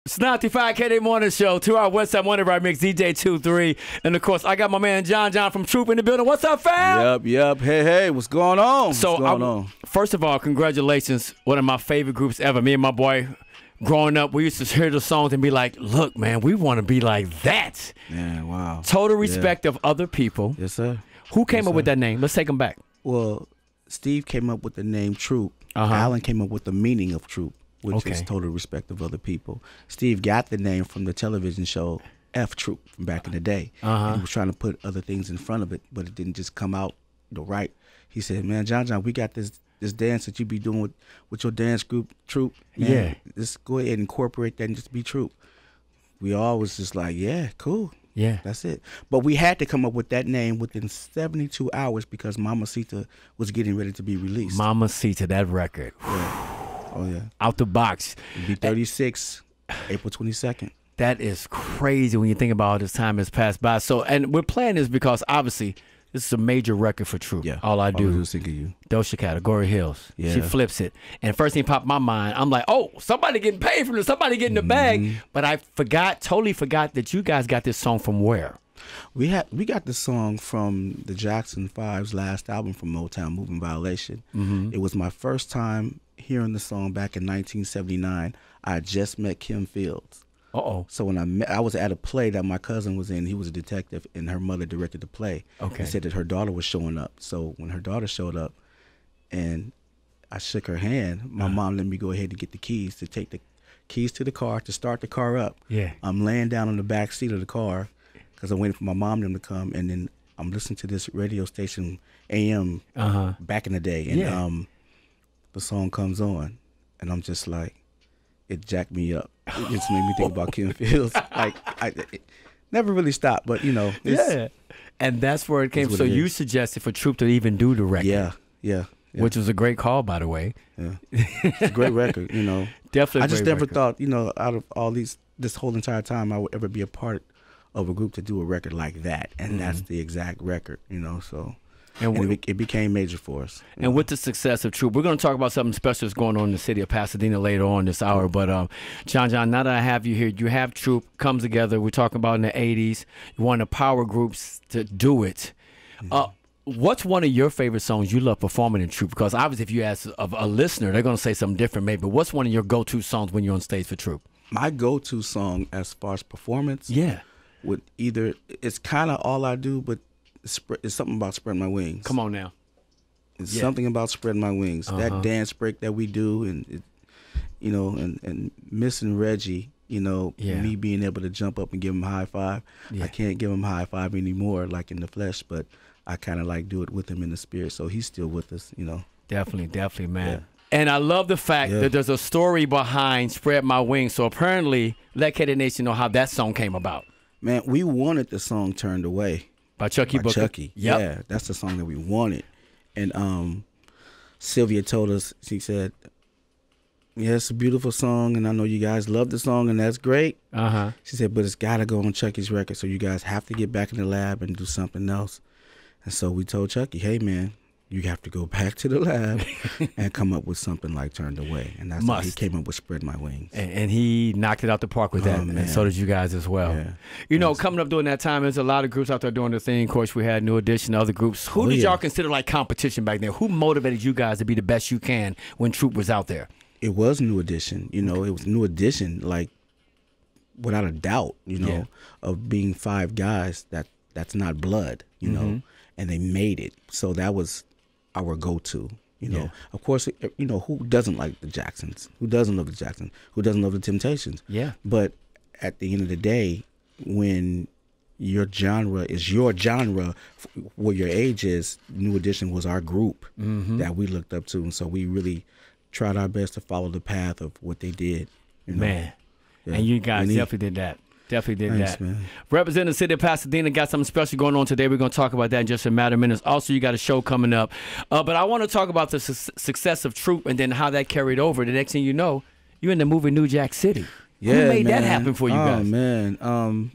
It's 95 KDAY Morning Show, 2 hour Westside Morning Ride Mix, DJ 2-3. And of course, I got my man John from Troop in the building. What's up, fam? Yep. Hey, what's going on? So, what's going on? First of all, congratulations. One of my favorite groups ever. Me and my boy, growing up, we used to hear the songs and be like, look, man, we want to be like that. Man, wow. Total respect of other people. Yes, sir. Who came up with that name? Let's take them back. Well, Steve came up with the name Troop. Alan came up with the meaning of Troop, which is total respect of other people. Steve got the name from the television show F Troop from back in the day. And he was trying to put other things in front of it, but it didn't just come out right. He said, man, John, we got this dance that you be doing with your dance group, Troop. Man, yeah. Just go ahead and incorporate that and just be Troop. We all was just like, yeah, cool. Yeah. That's it. But we had to come up with that name within 72 hours because Mamacita was getting ready to be released. Mamacita, that record. Yeah. Oh, yeah. Out the box. It'll be 36, April 22nd. That is crazy when you think about all this time has passed by. So, and we're playing this because obviously this is a major record for Troop. Yeah. All I do is think of you. Doja Cat, Glory Hills. Yeah. She flips it. And first thing popped in my mind, I'm like, oh, somebody getting paid from this, somebody getting the bag. But I totally forgot that you guys got this song from where? We got the song from the Jackson 5's last album from Motown, Moving Violation. It was my first time hearing the song back in 1979. I had just met Kim Fields. So when I was at a play that my cousin was in. He was a detective, and her mother directed the play. And said that her daughter was showing up. So when her daughter showed up, and I shook her hand, my mom let me go ahead and get the keys to take the keys to the car to start the car up. Yeah. I'm laying down on the back seat of the car because I'm waiting for my mom and them to come, and then I'm listening to this radio station AM back in the day, and the song comes on, and I'm just like, it jacked me up. It just made me think about Kim Fields. It never really stopped, but you know. And that's where it came from. So you suggested for Troop to even do the record. Yeah. Which was a great call, by the way. Yeah. It's a great record, you know. Definitely. I just never thought, you know, out of all this whole entire time, I would ever be a part of a group to do a record like that. And that's the exact record, you know, so. And it became major for us. And with the success of Troop, we're going to talk about something special that's going on in the city of Pasadena later on this hour. But John, now that I have you here, you have Troop comes together. We're talking about in the 80s. You're one of the power groups to do it. What's one of your favorite songs you love performing in Troop? Because obviously if you ask a listener, they're going to say something different maybe. But what's one of your go-to songs when you're on stage for Troop? My go-to song as far as performance would either, it's kind of all I do, but it's something about spreading my wings. Come on now. It's something about spreading my wings. That dance break that we do, and you know, and missing Reggie, you know, me being able to jump up and give him a high five. I can't give him a high five anymore, like in the flesh, but I kind of like do it with him in the spirit. So he's still with us, you know. Definitely, man. And I love the fact that there's a story behind Spread My Wings. So apparently, let KDAY Nation know how that song came about. Man, we wanted the song Turned Away. By Chucky Booker. Chucky. Yeah, that's the song that we wanted. And Sylvia told us, she said, yeah, it's a beautiful song, and I know you guys love the song, and that's great. She said, but it's got to go on Chucky's record, so you guys have to get back in the lab and do something else. And so we told Chucky, hey, man, you have to go back to the lab and come up with something like Turned Away. And that's how he came up with Spread My Wings. And he knocked it out the park with that. And so did you guys as well. Yeah. You know, coming up during that time, there's a lot of groups out there doing their thing. Of course, we had New Edition, other groups. Who did y'all consider like competition back then? Who motivated you guys to be the best you can when Troop was out there? It was New Edition. You know, it was New Edition, like, without a doubt, you know, of being five guys that's not blood, you know, and they made it. So that was our go-to, you know. Of course, you know, who doesn't like the Jacksons? Who doesn't love the Jacksons? Who doesn't love the Temptations? Yeah. But at the end of the day, when your genre is your genre, what your age is, New Edition was our group that we looked up to. And so we really tried our best to follow the path of what they did. You know? Man. Yeah. And you guys definitely did that. Definitely did that. Man. Representing the city of Pasadena, got something special going on today. We're going to talk about that in just a matter of minutes. Also, you got a show coming up. But I want to talk about the success of Troop and then how that carried over. The next thing you know, you're in the movie New Jack City. Yeah, who made that happen for you guys? Oh, man.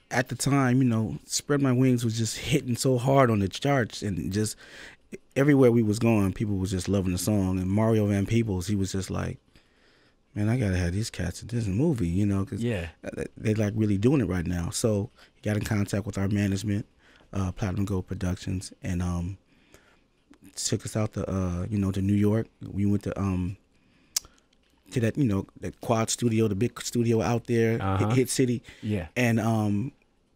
At the time, you know, Spread My Wings was just hitting so hard on the charts, and just everywhere we was going, people was just loving the song. And Mario Van Peebles, he was just like, man, I gotta have these cats in this movie, you know, because they like really doing it right now. So he got in contact with our management, Platinum Gold Productions, and took us out to to New York. We went to that that Quad Studio, the big studio out there, Hit City. Yeah, and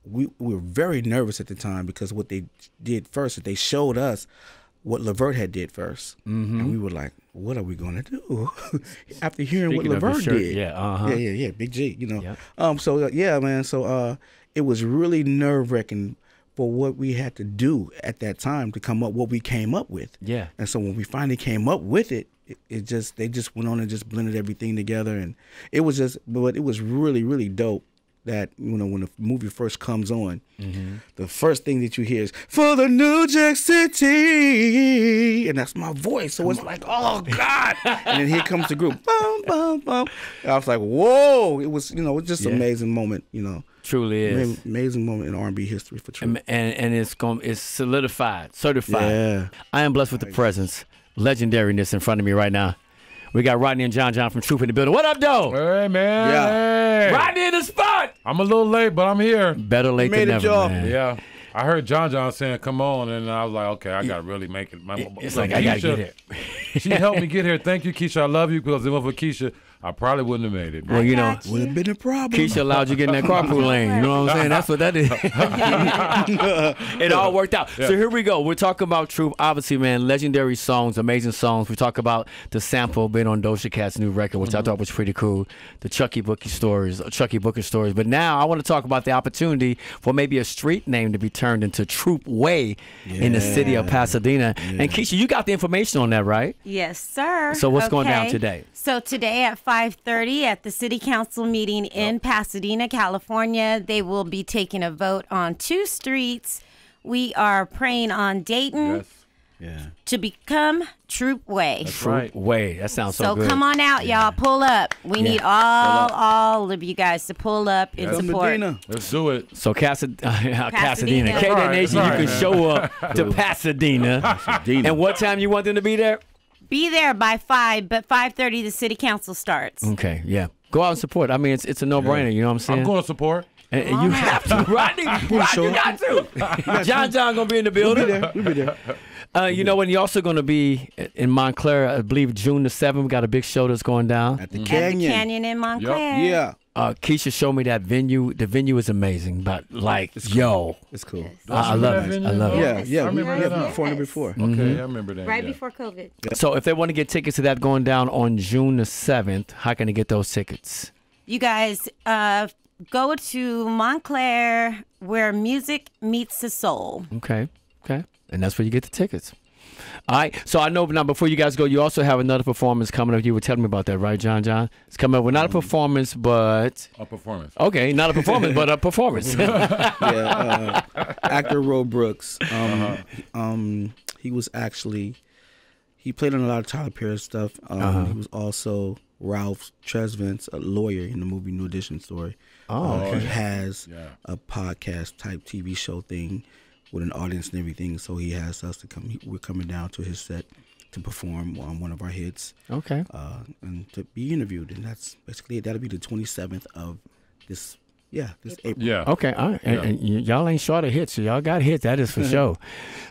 we were very nervous at the time because what they did first is they showed us what Levert had did first, and we were like, "What are we gonna do?" After hearing what Levert did, yeah, Big G, you know. Yep. So yeah, man. So it was really nerve-wracking for what we had to do at that time to come up what we came up with. Yeah. And so when we finally came up with it, they just went on and just blended everything together, and it was really, really dope. That when the movie first comes on, the first thing that you hear is "For the New Jack City," and that's my voice. So it's like, oh God! And then here comes the group, bum bum bum. And I was like, whoa! It was it's just an amazing moment. Truly is amazing moment in R&B history for sure. And it's solidified, certified. Yeah. I am blessed with the presence, legendariness in front of me right now. We got Rodney and John from Troop in the building. What up, though? Hey, man. Yeah. Hey. Rodney in the spot. I'm a little late, but I'm here. Better late than never, man. Yeah. I heard John saying, come on, and I was like, okay, I got to really make it. It's like, I got to get here. She helped me get here. Thank you, Keisha. I love you, because if it wasn't for Keisha, I probably wouldn't have made it. Well, would have been a problem. Keisha allowed you to get in that carpool lane. You know what I'm saying? That's what that is. It all worked out. Yeah. So here we go. We're talking about Troop. Obviously, man, legendary songs, amazing songs. We talk about the sample been on Doja Cat's new record, which I thought was pretty cool. The Chucky Booker stories. But now I want to talk about the opportunity for maybe a street name to be turned into Troop Way in the city of Pasadena. Yeah. And Keisha, you got the information on that, right? Yes, sir. So what's going down today? So today at 5:30 at the City Council meeting in Pasadena, California, they will be taking a vote on 2 streets. We are praying on Dayton to become Troop Way. That's Troop Way. That sounds so good. So come on out, y'all. Pull up. We need all of you guys to pull up and support. Let's do it. So Pasadena. KDAY Nation, you can show up to Pasadena. And what time you want them to be there? Be there by 5, but 5:30 the City Council starts. Okay, yeah. Go out and support. I mean, it's a no-brainer. You know what I'm saying? I'm going to support. And you have to, Rodney. You got to. John gonna be in the building. We'll be there. You know, and you're also going to be in Montclair. I believe June the 7th. We got a big show that's going down at the Canyon. At the Canyon in Montclair. Yep. Yeah. Keisha showed me that venue. The venue is amazing, but it's cool. It's cool. I love it. I love it. Yeah. I remember that before. Okay, I remember that. Right before COVID. So if they want to get tickets to that going down on June the 7th, how can they get those tickets? You guys go to Montclair, where music meets the soul. Okay. And that's where you get the tickets. All right, so I know now before you guys go, you also have another performance coming up. You were telling me about that, right, John? It's coming up with not a performance, but... A performance. Okay, not a performance, but a performance. Actor Ro Brooks. He was actually... He played on a lot of Tyler Perry stuff. He was also Ralph Tresvant's a lawyer in the movie New Edition Story. Okay. He has a podcast-type TV show thing with an audience and everything, so he has us to come. We're coming down to his set to perform on one of our hits. Okay. And to be interviewed, and that's basically it. That'll be the 27th of this April. Yeah. Okay. All right. And y'all ain't short of hits. So y'all got hits. That is for sure.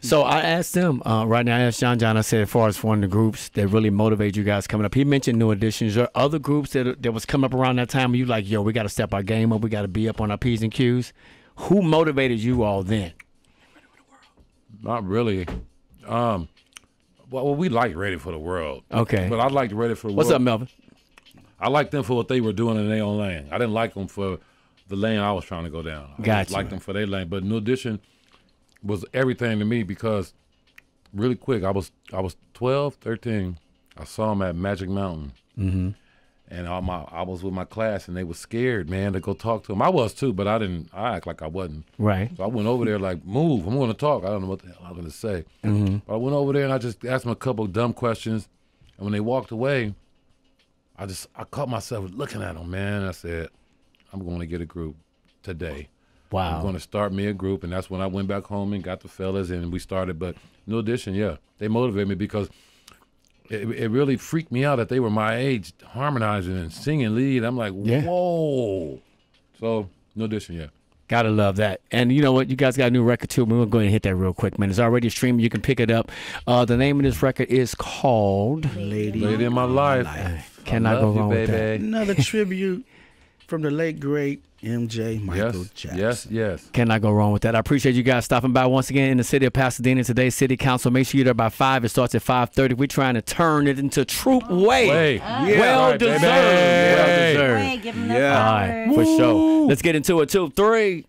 So I asked them right now. I asked John. I said, as far as one of the groups that really motivate you guys coming up, he mentioned New Editions. Are other groups that was coming up around that time? Where you like, yo, we got to step our game up. We got to be up on our P's and Q's. Who motivated you all then? Not really. Well, we like Ready for the World. Okay. But I liked Ready for the World. What's up, Melvin? I liked them for what they were doing in their own lane. I didn't like them for the lane I was trying to go down. I Gotcha. liked them for their lane. But New Edition was everything to me because really quick, I was 12, 13. I saw them at Magic Mountain. Mm-hmm. And I was with my class, and they were scared, man, to go talk to him. I was too, but I act like I wasn't. Right. So I went over there like, move, I'm going to talk. I don't know what the hell I was going to say. Mm-hmm. But I went over there, and I just asked them a couple of dumb questions. And when they walked away, I caught myself looking at them, man. I said, I'm going to get a group today. Wow. I'm going to start me a group. And that's when I went back home and got the fellas, and we started. But New Edition, they motivated me because it really freaked me out that they were my age harmonizing and singing lead. I'm like, Yeah. whoa. So, no dissing, yeah. Gotta love that. And you know what? You guys got a new record too. We're going to go ahead and hit that real quick, man. It's already streaming. You can pick it up. The name of this record is called Lady in My Life. Cannot Go Wrong with that. Another tribute from the late, great MJ Michael Jackson. Yes. Cannot go wrong with that. I appreciate you guys stopping by once again in the city of Pasadena today. City Council. Make sure you're there by 5. It starts at 5:30. We're trying to turn it into Troop Way. Well deserved. Well deserved. Hey, give 'em the Yeah. All right, for sure. Let's get into it. 2, 3.